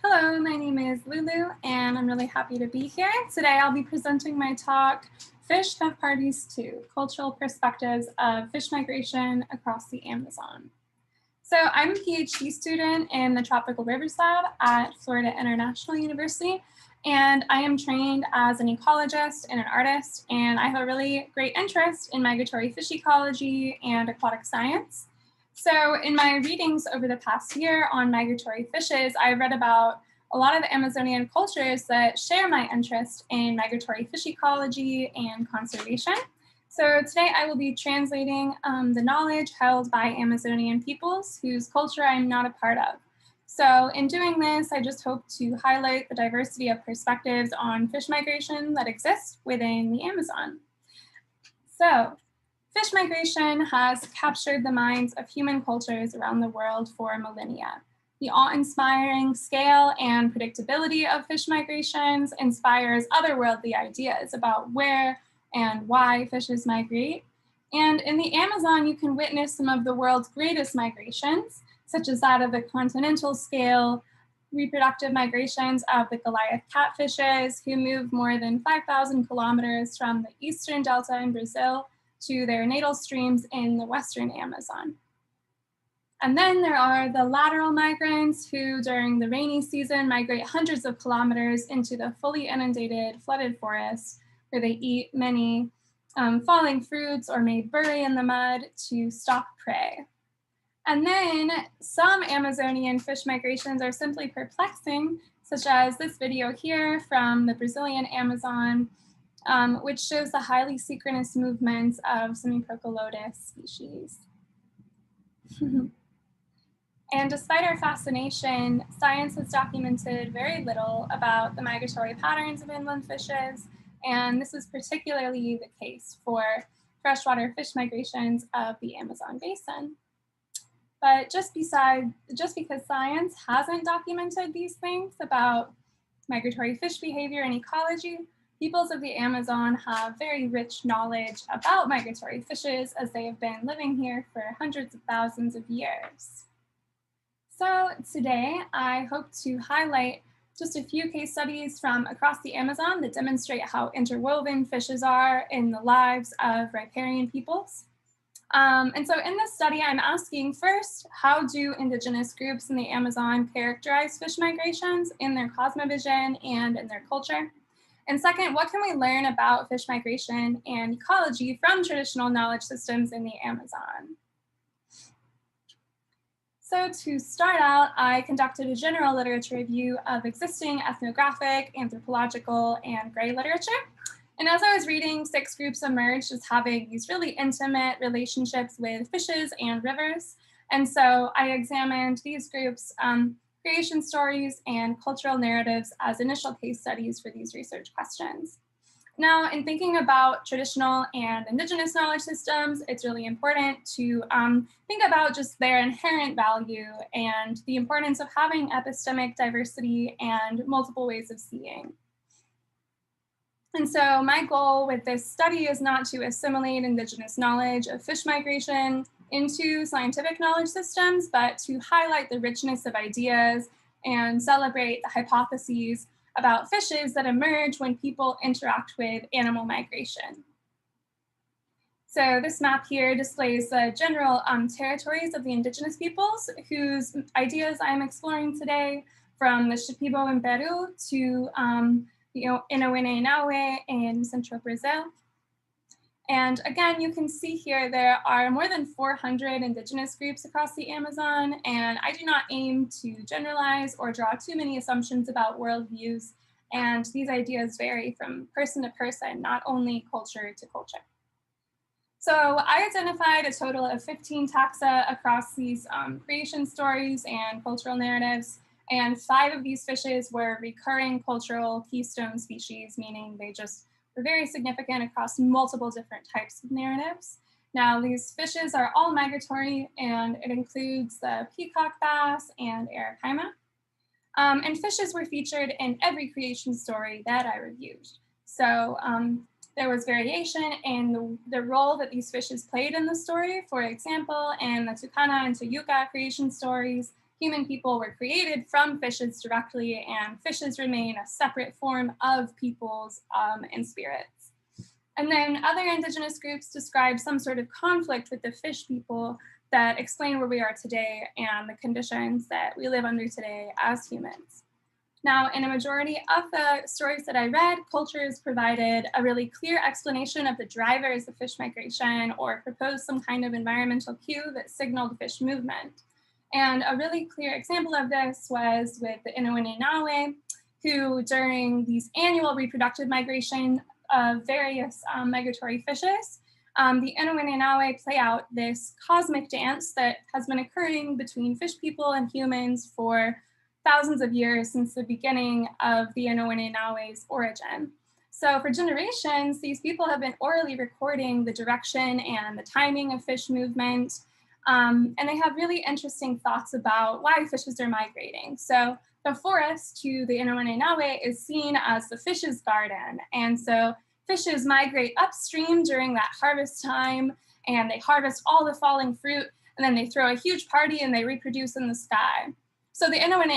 Hello, my name is Lulu, and I'm really happy to be here. Today I'll be presenting my talk, Fish Have Parties Too, Cultural Perspectives of Fish Migration Across the Amazon. So I'm a PhD student in the Tropical Rivers Lab at Florida International University, and I am trained as an ecologist and an artist, and I have a really great interest in migratory fish ecology and aquatic science. So in my readings over the past year on migratory fishes, I've read about a lot of the Amazonian cultures that share my interest in migratory fish ecology and conservation. So today I will be translating the knowledge held by Amazonian peoples whose culture I'm not a part of. So in doing this, I just hope to highlight the diversity of perspectives on fish migration that exist within the Amazon. So fish migration has captured the minds of human cultures around the world for millennia. The awe-inspiring scale and predictability of fish migrations inspires otherworldly ideas about where and why fishes migrate. And in the Amazon, you can witness some of the world's greatest migrations, such as that of the continental scale, reproductive migrations of the Goliath catfishes, who move more than 5,000 kilometers from the eastern delta in Brazil to their natal streams in the western Amazon. And then there are the lateral migrants who during the rainy season migrate hundreds of kilometers into the fully inundated, flooded forests, where they eat many falling fruits or may bury in the mud to stalk prey. And then some Amazonian fish migrations are simply perplexing, such as this video here from the Brazilian Amazon, which shows the highly synchronous movements of Semiprocolodus species. And despite our fascination, science has documented very little about the migratory patterns of inland fishes, and this is particularly the case for freshwater fish migrations of the Amazon basin. But just because science hasn't documented these things about migratory fish behavior and ecology, peoples of the Amazon have very rich knowledge about migratory fishes as they have been living here for hundreds of thousands of years. So today, I hope to highlight just a few case studies from across the Amazon that demonstrate how interwoven fishes are in the lives of riparian peoples. And so in this study, I'm asking first, how do indigenous groups in the Amazon characterize fish migrations in their cosmovision and in their culture? And second, what can we learn about fish migration and ecology from traditional knowledge systems in the Amazon? So to start out, I conducted a general literature review of existing ethnographic, anthropological, and gray literature. And as I was reading, 6 groups emerged as having these really intimate relationships with fishes and rivers. And so I examined these groups' creation stories and cultural narratives as initial case studies for these research questions. Now, in thinking about traditional and indigenous knowledge systems, it's really important to think about just their inherent value and the importance of having epistemic diversity and multiple ways of seeing. And so my goal with this study is not to assimilate indigenous knowledge of fish migration into scientific knowledge systems, but to highlight the richness of ideas and celebrate the hypotheses about fishes that emerge when people interact with animal migration. So this map here displays the general territories of the indigenous peoples whose ideas I'm exploring today, from the Shipibo in Peru to the Inawene in central Brazil. And again, you can see here there are more than 400 indigenous groups across the Amazon, and I do not aim to generalize or draw too many assumptions about worldviews, and these ideas vary from person to person, not only culture to culture. So I identified a total of 15 taxa across these creation stories and cultural narratives, and 5 of these fishes were recurring cultural keystone species, meaning they just were very significant across multiple different types of narratives. Now, these fishes are all migratory, and it includes the peacock bass and Arapaima. And fishes were featured in every creation story that I reviewed. So there was variation in the role that these fishes played in the story. For example, in the Tucana and Tuyuca creation stories, human people were created from fishes directly, and fishes remain a separate form of peoples and spirits. And then other indigenous groups describe some sort of conflict with the fish people that explain where we are today and the conditions that we live under today as humans. Now, in a majority of the stories that I read, cultures provided a really clear explanation of the drivers of fish migration or proposed some kind of environmental cue that signaled fish movement. And a really clear example of this was with the Inuit, who during these annual reproductive migration of various migratory fishes, the Inuit play out this cosmic dance that has been occurring between fish people and humans for thousands of years since the beginning of the Inuit's origin. So for generations, these people have been orally recording the direction and the timing of fish movement, and they have really interesting thoughts about why fishes are migrating. So the forest to the Inuit is seen as the fish's garden, and so fishes migrate upstream during that harvest time, and they harvest all the falling fruit, and then they throw a huge party and they reproduce in the sky. So the Inuit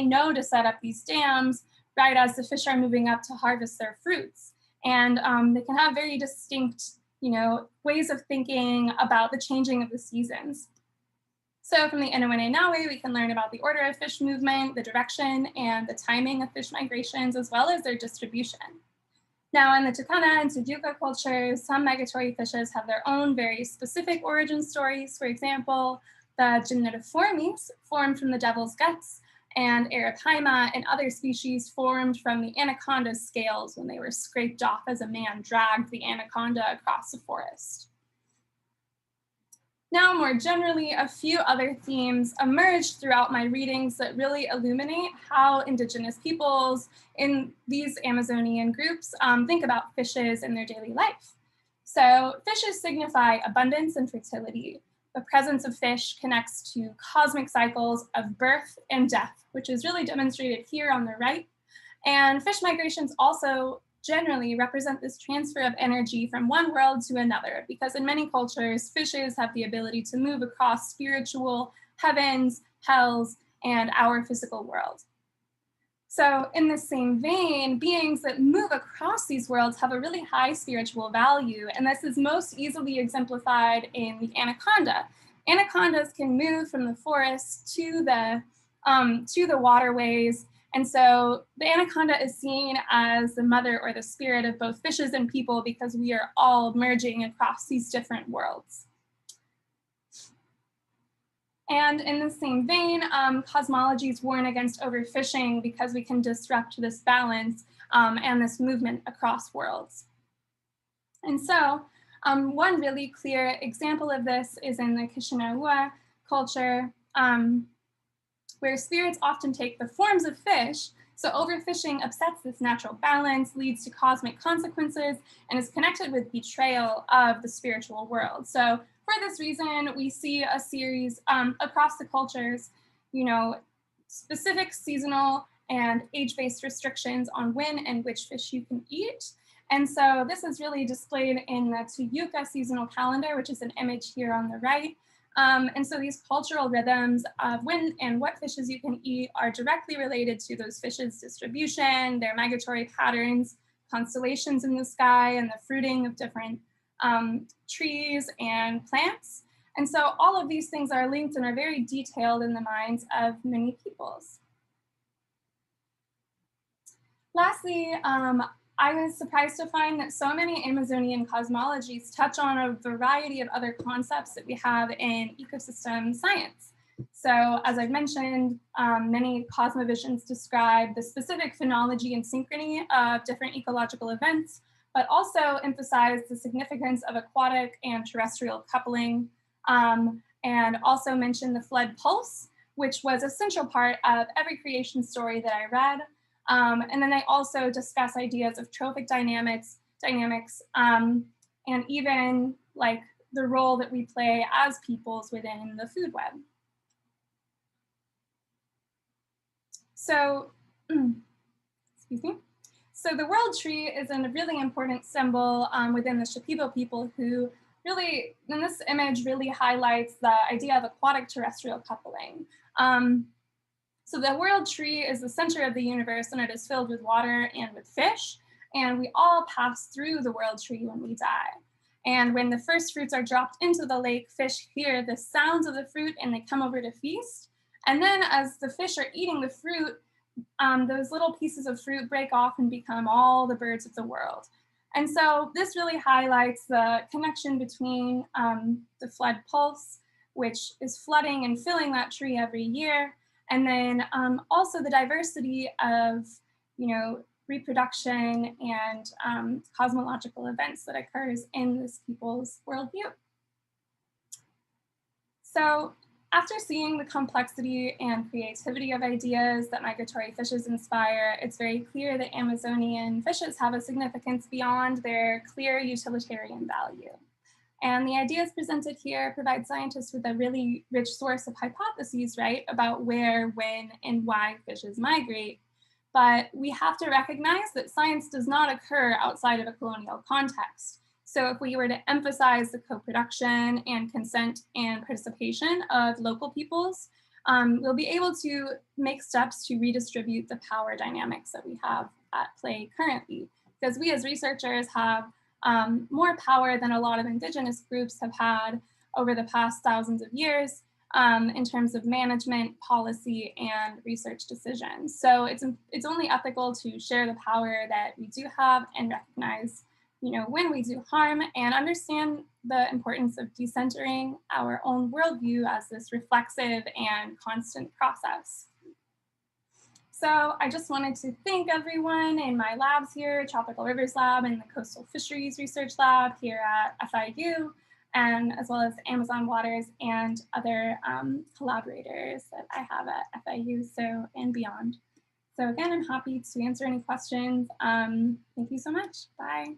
know to set up these dams right as the fish are moving up to harvest their fruits. And they can have very distinct, ways of thinking about the changing of the seasons. So from the Inuit, we can learn about the order of fish movement, the direction, and the timing of fish migrations, as well as their distribution. Now, in the Tukana and Tuduka cultures, some migratory fishes have their own very specific origin stories. For example, the Gymnotiformes formed from the devil's guts, and Arapaima and other species formed from the anaconda's scales when they were scraped off as a man dragged the anaconda across the forest. Now, more generally, a few other themes emerged throughout my readings that really illuminate how indigenous peoples in these Amazonian groups think about fishes in their daily life. So fishes signify abundance and fertility. The presence of fish connects to cosmic cycles of birth and death, which is really demonstrated here on the right. And fish migrations also generally represent this transfer of energy from one world to another, because in many cultures, fishes have the ability to move across spiritual heavens, hells, and our physical world. So in the same vein, beings that move across these worlds have a really high spiritual value, and this is most easily exemplified in the anaconda. Anacondas can move from the forest to the waterways, and so the anaconda is seen as the mother or the spirit of both fishes and people, because we are all merging across these different worlds. And in the same vein, cosmologies warn against overfishing because we can disrupt this balance and this movement across worlds. And so one really clear example of this is in the Kishinewa culture, where spirits often take the forms of fish. So overfishing upsets this natural balance, leads to cosmic consequences, and is connected with betrayal of the spiritual world. So for this reason, we see a series across the cultures, specific seasonal and age-based restrictions on when and which fish you can eat. And so this is really displayed in the Tuyuka seasonal calendar, which is an image here on the right. And so these cultural rhythms of when and what fishes you can eat are directly related to those fishes' distribution, their migratory patterns, constellations in the sky, and the fruiting of different trees and plants. And so all of these things are linked and are very detailed in the minds of many peoples. Lastly, I was surprised to find that so many Amazonian cosmologies touch on a variety of other concepts that we have in ecosystem science. So as I've mentioned, many cosmovisions describe the specific phenology and synchrony of different ecological events, but also emphasize the significance of aquatic and terrestrial coupling, and also mention the flood pulse, which was a central part of every creation story that I read. And then they also discuss ideas of trophic dynamics, and even like the role that we play as peoples within the food web. So, excuse me. So the world tree is a really important symbol within the Shipibo people, who really, in this image, really highlights the idea of aquatic terrestrial coupling. So the world tree is the center of the universe, and it is filled with water and with fish. And we all pass through the world tree when we die. And when the first fruits are dropped into the lake, fish hear the sounds of the fruit and they come over to feast. And then as the fish are eating the fruit, those little pieces of fruit break off and become all the birds of the world. And so this really highlights the connection between the flood pulse, which is flooding and filling that tree every year, and then also the diversity of, reproduction and cosmological events that occurs in this people's worldview. So after seeing the complexity and creativity of ideas that migratory fishes inspire, it's very clear that Amazonian fishes have a significance beyond their clear utilitarian value. And the ideas presented here provide scientists with a really rich source of hypotheses, right, about where, when, and why fishes migrate. But we have to recognize that science does not occur outside of a colonial context. So if we were to emphasize the co-production and consent and participation of local peoples, we'll be able to make steps to redistribute the power dynamics that we have at play currently. Because we as researchers have more power than a lot of indigenous groups have had over the past thousands of years in terms of management, policy, and research decisions. So it's only ethical to share the power that we do have and recognize, when we do harm, and understand the importance of decentering our own worldview as this reflexive and constant process. So I just wanted to thank everyone in my labs here, Tropical Rivers Lab and the Coastal Fisheries Research Lab here at FIU, and as well as Amazon Waters and other collaborators that I have at FIU and beyond. So again, I'm happy to answer any questions. Thank you so much. Bye.